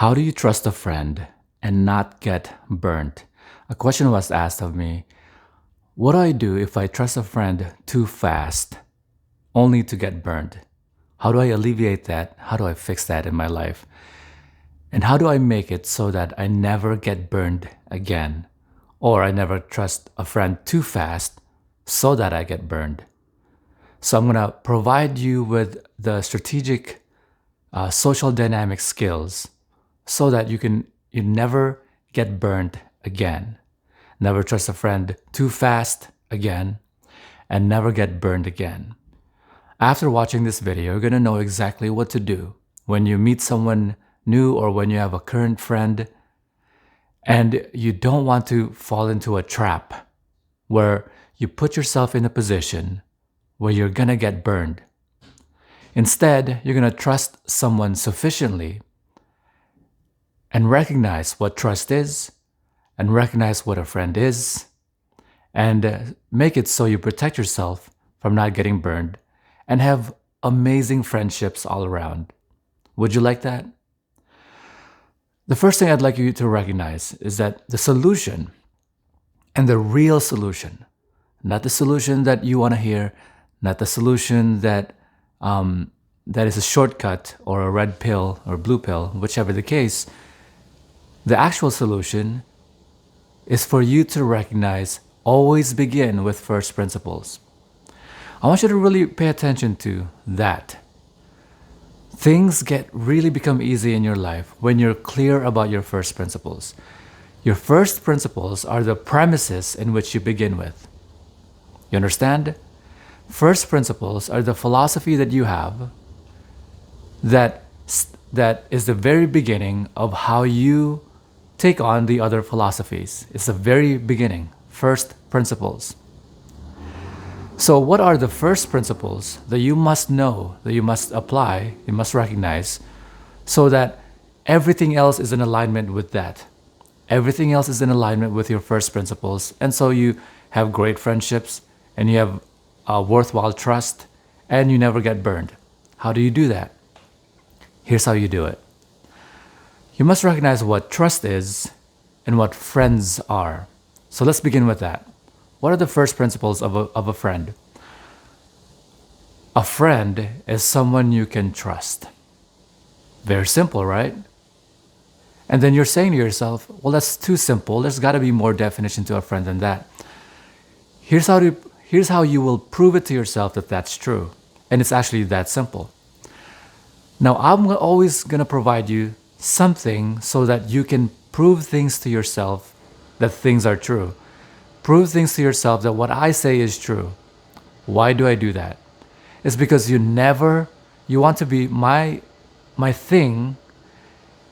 How do you trust a friend and not get burnt? A question was asked of me. What do I do if I trust a friend too fast, only to get burned? How do I alleviate that? How do I fix that in my life? And how do I make it so that I never get burned again? Or I never trust a friend too fast so that I get burned? So I'm going to provide you with the strategic social dynamic skills so that you never get burned again. Never trust a friend too fast again, and never get burned again. After watching this video, you're going to know exactly what to do when you meet someone new or when you have a current friend and you don't want to fall into a trap where you put yourself in a position where you're going to get burned. Instead, you're going to trust someone sufficiently and recognize what trust is and recognize what a friend is and make it so you protect yourself from not getting burned and have amazing friendships all around. Would you like that? The first thing I'd like you to recognize is that the solution and the real solution, not the solution that you want to hear, not the solution that is a shortcut or a red pill or blue pill, whichever the case, the actual solution is for you to recognize, always begin with first principles. I want you to really pay attention to that. Things really become easy in your life when you're clear about your first principles. Your first principles are the premises in which you begin with. You understand? First principles are the philosophy that you have that is the very beginning of how you take on the other philosophies. It's the very beginning, first principles. So what are the first principles that you must know, that you must apply, you must recognize, so that everything else is in alignment with that? Everything else is in alignment with your first principles. And so you have great friendships and you have worthwhile trust and you never get burned. How do you do that? Here's how you do it. You must recognize what trust is and what friends are. So let's begin with that. What are the first principles of a friend? A friend is someone you can trust. Very simple, right? And then you're saying to yourself, well, that's too simple. There's got to be more definition to a friend than that. Here's how you will prove it to yourself that that's true. And it's actually that simple. Now, I'm always going to provide you something so that you can prove things to yourself that things are true. Prove things to yourself that what I say is true. Why do I do that? It's because you want to be, my thing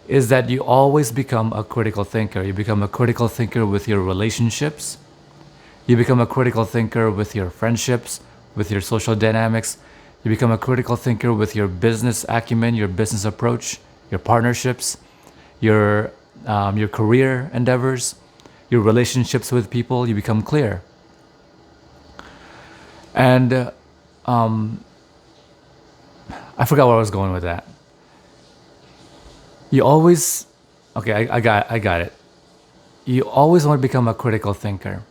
is that you always become a critical thinker. You become a critical thinker with your relationships. You become a critical thinker with your friendships, with your social dynamics. You become a critical thinker with your business acumen, your business approach, your partnerships, your career endeavors, your relationships with people. You become clear. And I forgot where I was going with that. You always, okay, I got it. You always want to become a critical thinker.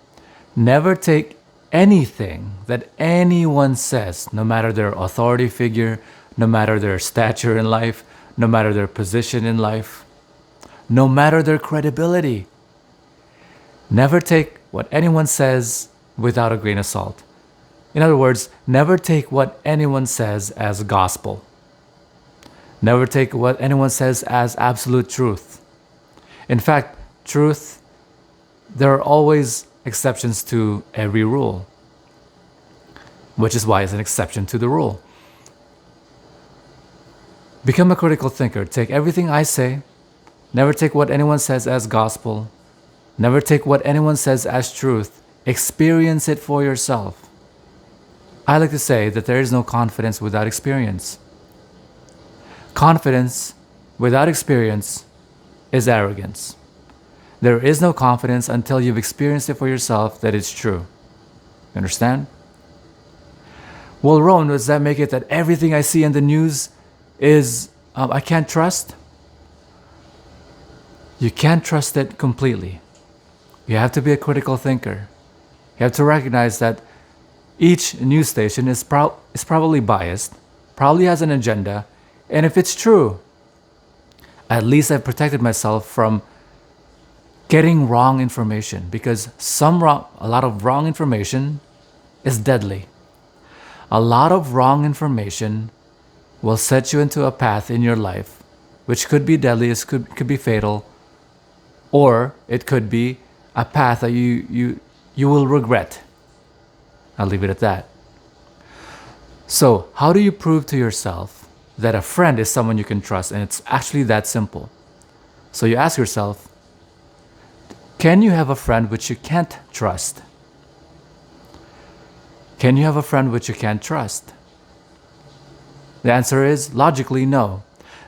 Never take anything that anyone says, no matter their authority figure, no matter their stature in life, no matter their position in life, no matter their credibility. Never take what anyone says without a grain of salt. In other words, never take what anyone says as gospel. Never take what anyone says as absolute truth. In fact, truth, there are always exceptions to every rule, which is why it's an exception to the rule. Become a critical thinker. Take everything I say. Never take what anyone says as gospel. Never take what anyone says as truth. Experience it for yourself. I like to say that there is no confidence without experience. Confidence without experience is arrogance. There is no confidence until you've experienced it for yourself that it's true. You understand? Well, Ron, does that make it that everything I see in the news is I can't trust? You can't trust it completely. You have to be a critical thinker. You have to recognize that each news station is probably biased, probably has an agenda, and if it's true, at least I've protected myself from getting wrong information because a lot of wrong information is deadly. A lot of wrong information will set you into a path in your life which could be deadly, could be fatal, or it could be a path that you will regret. I'll leave it at that. So, how do you prove to yourself that a friend is someone you can trust? And it's actually that simple. So, you ask yourself, can you have a friend which you can't trust? Can you have a friend which you can't trust? The answer is logically no.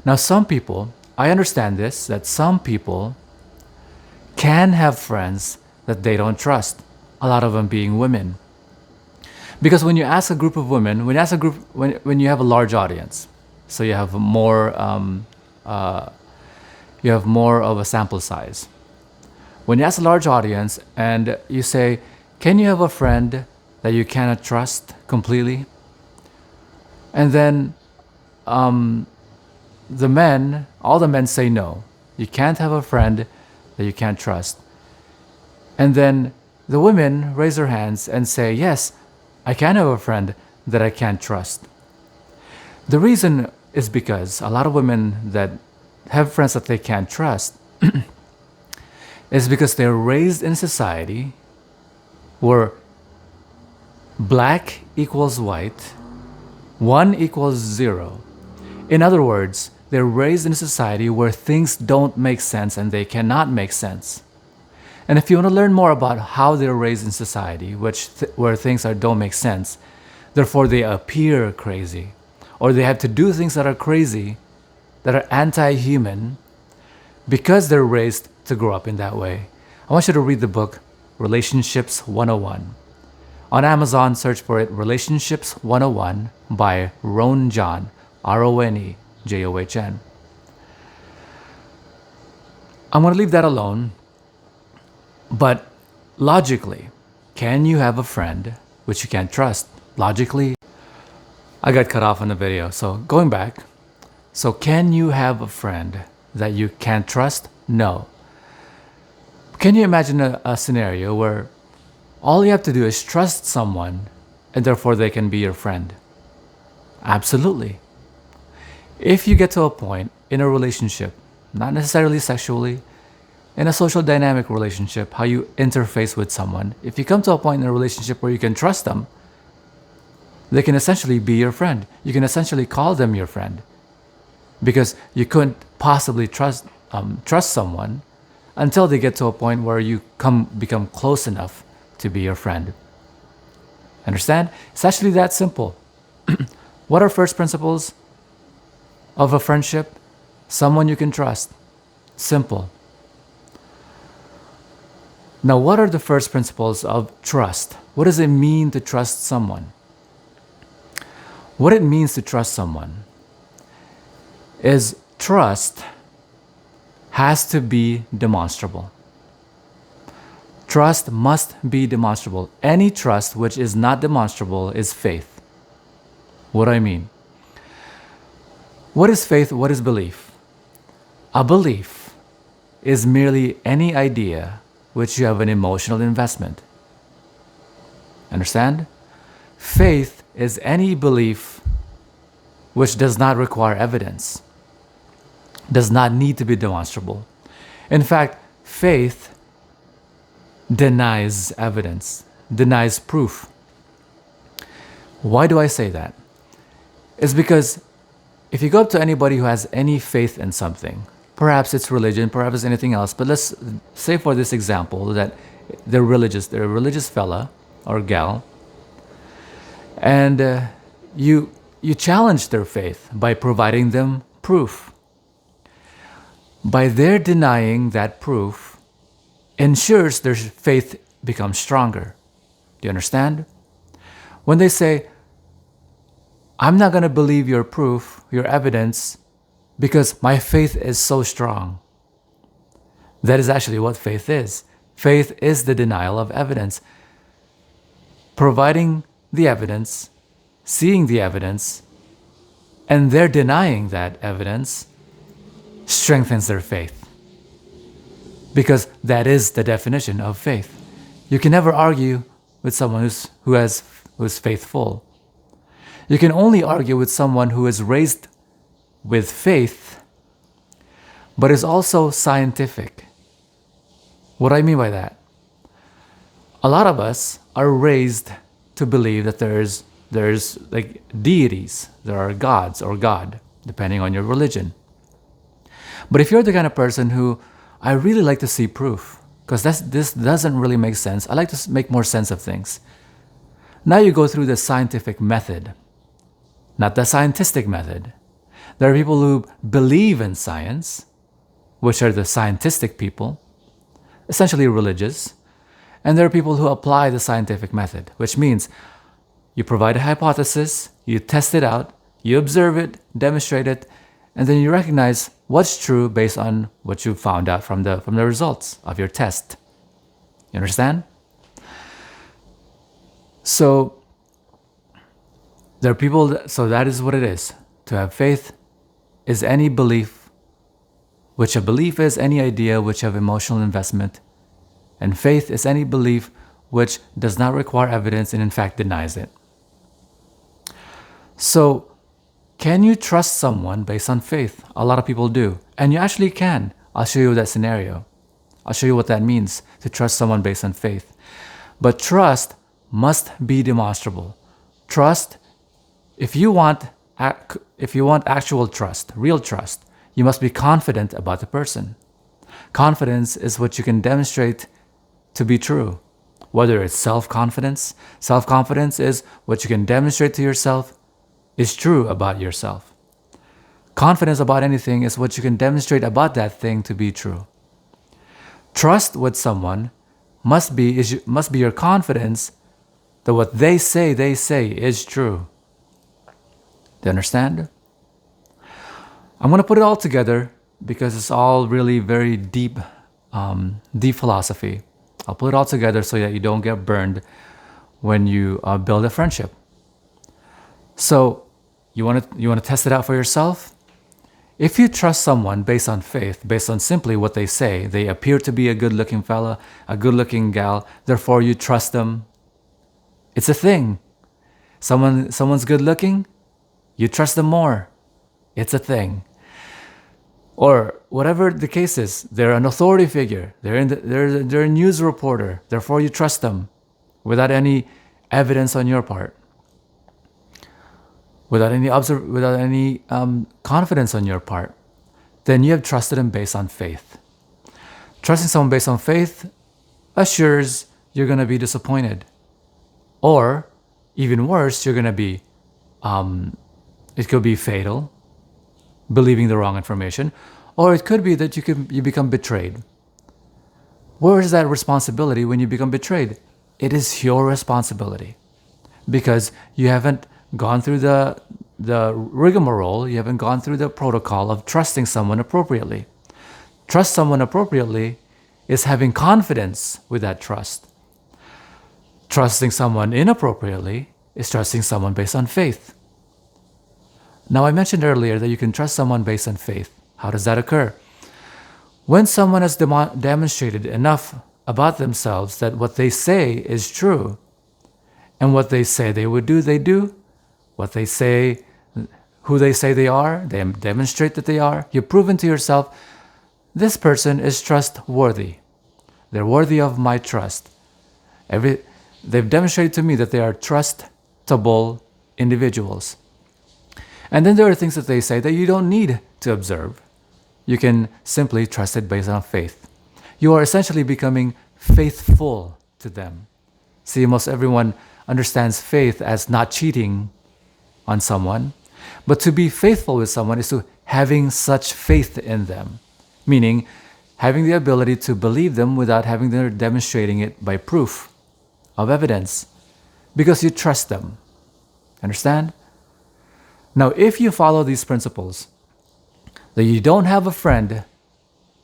Now, some people, I understand this, that some people can have friends that they don't trust, a lot of them being women. Because when you ask a group of women, when you have a large audience, so you have more of a sample size. When you ask a large audience and you say, can you have a friend that you cannot trust completely? And then all the men say no. You can't have a friend that you can't trust. And then the women raise their hands and say, yes, I can have a friend that I can't trust. The reason is because a lot of women that have friends that they can't trust is because they're raised in a society where black equals white, 1 equals 0. In other words, they're raised in a society where things don't make sense and they cannot make sense. And if you want to learn more about how they're raised in society, where things don't make sense, therefore they appear crazy, or they have to do things that are crazy, that are anti-human, because they're raised to grow up in that way. I want you to read the book Relationships 101. On Amazon, search for it, Relationships 101 by Ron John, RonejOhn. I'm going to leave that alone. But logically, can you have a friend which you can't trust? Logically, I got cut off in the video. So going back, so can you have a friend that you can't trust? No. Can you imagine a scenario where all you have to do is trust someone and therefore they can be your friend? Absolutely. If you get to a point in a relationship, not necessarily sexually, in a social dynamic relationship, how you interface with someone, if you come to a point in a relationship where you can trust them, they can essentially be your friend. You can essentially call them your friend because you couldn't possibly trust someone until they get to a point where you become close enough to be your friend. Understand? It's actually that simple. What are first principles of a friendship? Someone you can trust. Simple. Now, what are the first principles of trust? What does it mean to trust someone? What it means to trust someone is trust has to be demonstrable. Trust must be demonstrable. Any trust which is not demonstrable is faith. What do I mean? What is faith? What is belief? A belief is merely any idea which you have an emotional investment. Understand? Faith is any belief which does not require evidence, does not need to be demonstrable. In fact, faith denies evidence, denies proof. Why do I say that? It's because if you go up to anybody who has any faith in something, perhaps it's religion, perhaps it's anything else, but let's say for this example that they're a religious fella or gal, and you challenge their faith by providing them proof. By their denying that proof ensures their faith becomes stronger. Do you understand? When they say, I'm not going to believe your proof, your evidence, because my faith is so strong. That is actually what faith is. Faith is the denial of evidence. Providing the evidence, seeing the evidence, and their denying that evidence strengthens their faith. Because that is the definition of faith. You can never argue with someone who's faithful. You can only argue with someone who is raised with faith, but is also scientific. What do I mean by that? A lot of us are raised to believe that there's like deities, there are gods or God, depending on your religion. But if you're the kind of person who, I really like to see proof, because this doesn't really make sense. I like to make more sense of things. Now you go through the scientific method, not the scientistic method. There are people who believe in science, which are the scientistic people, essentially religious. And there are people who apply the scientific method, which means you provide a hypothesis, you test it out, you observe it, demonstrate it, and then you recognize what's true based on what you found out from the results of your test. You understand? So there are people, so that is what it is. To have faith is any belief, which a belief is any idea which have emotional investment. And faith is any belief which does not require evidence and in fact denies it. So, can you trust someone based on faith? A lot of people do. And you actually can. I'll show you that scenario. I'll show you what that means to trust someone based on faith. But trust must be demonstrable. Trust, if you want actual trust, real trust, you must be confident about the person. Confidence is what you can demonstrate to be true. Whether it's self-confidence. Self-confidence is what you can demonstrate to yourself is true about yourself. Confidence about anything is what you can demonstrate about that thing to be true. Trust with someone must be your confidence that what they say is true. Do you understand? I'm going to put it all together because it's all really very deep philosophy. I'll put it all together so that you don't get burned when you build a friendship. So you want to test it out for yourself? If you trust someone based on faith, based on simply what they say, they appear to be a good-looking fella, a good-looking gal, therefore you trust them. It's a thing. Someone's good-looking, you trust them more. It's a thing. Or whatever the case is, they're an authority figure. They're a news reporter. Therefore, you trust them without any evidence on your part, without any confidence on your part. Then you have trusted them based on faith. Trusting someone based on faith assures you're going to be disappointed, or even worse, you're going to be. It could be fatal, believing the wrong information, or it could be that you become betrayed. Where is that responsibility when you become betrayed? It is your responsibility because you haven't gone through the rigmarole, you haven't gone through the protocol of trusting someone appropriately. Trust someone appropriately is having confidence with that trust. Trusting someone inappropriately is trusting someone based on faith. Now, I mentioned earlier that you can trust someone based on faith. How does that occur? When someone has demonstrated enough about themselves that what they say is true, and what they say they would do, they do. What they say, who they say they are, they demonstrate that they are. You've proven to yourself, this person is trustworthy. They're worthy of my trust. They've demonstrated to me that they are trustable individuals. And then there are things that they say that you don't need to observe. You can simply trust it based on faith. You are essentially becoming faithful to them. See, most everyone understands faith as not cheating on someone. But to be faithful with someone is to having such faith in them. Meaning, having the ability to believe them without having them demonstrating it by proof of evidence. Because you trust them. Understand? Now, if you follow these principles, that you don't have a friend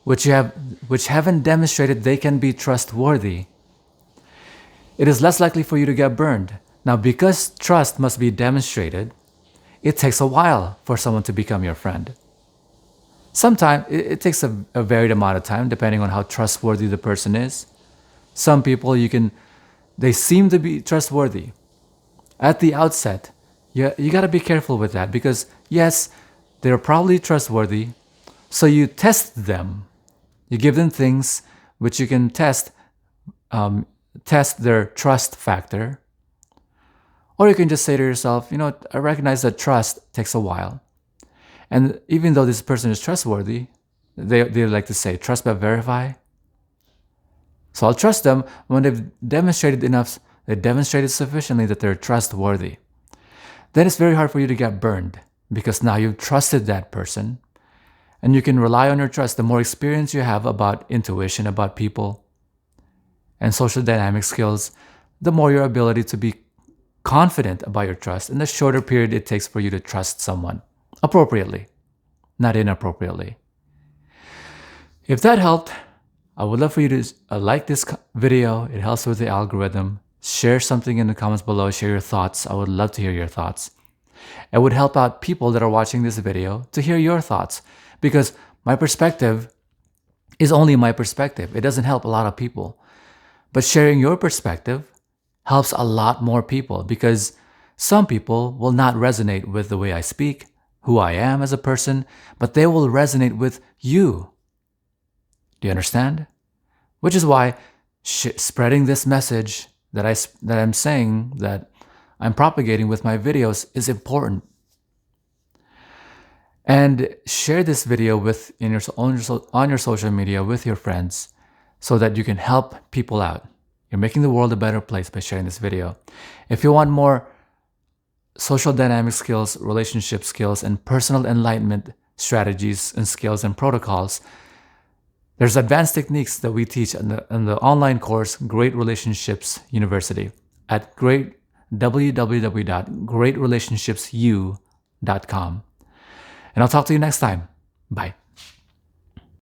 which you have which haven't demonstrated they can be trustworthy, it is less likely for you to get burned. Now, because trust must be demonstrated, it takes a while for someone to become your friend. Sometimes it takes a varied amount of time depending on how trustworthy the person is. Some people they seem to be trustworthy at the outset. You got to be careful with that because yes, they're probably trustworthy. So you test them. You give them things which you can test their trust factor. Or you can just say to yourself, I recognize that trust takes a while. And even though this person is trustworthy, they like to say, trust but verify. So I'll trust them when they've demonstrated sufficiently that they're trustworthy. Then it's very hard for you to get burned because now you've trusted that person and you can rely on your trust. The more experience you have about intuition, about people, and social dynamic skills, the more your ability to be confident about your trust and the shorter period it takes for you to trust someone appropriately, not inappropriately. If that helped, I would love for you to like this video. It helps with the algorithm. Share something in the comments below. Share your thoughts. I would love to hear your thoughts. It would help out people that are watching this video to hear your thoughts because my perspective is only my perspective. It doesn't help a lot of people. But sharing your perspective helps a lot more people because some people will not resonate with the way I speak, who I am as a person, but they will resonate with you. Do you understand? Which is why spreading this message that I'm saying, that I'm propagating with my videos is important. And share this video on your social media with your friends so that you can help people out. You're making the world a better place by sharing this video. If you want more social dynamic skills, relationship skills, and personal enlightenment strategies and skills and protocols, there's advanced techniques that we teach in the online course, Great Relationships University at www.greatrelationshipsu.com. And I'll talk to you next time. Bye.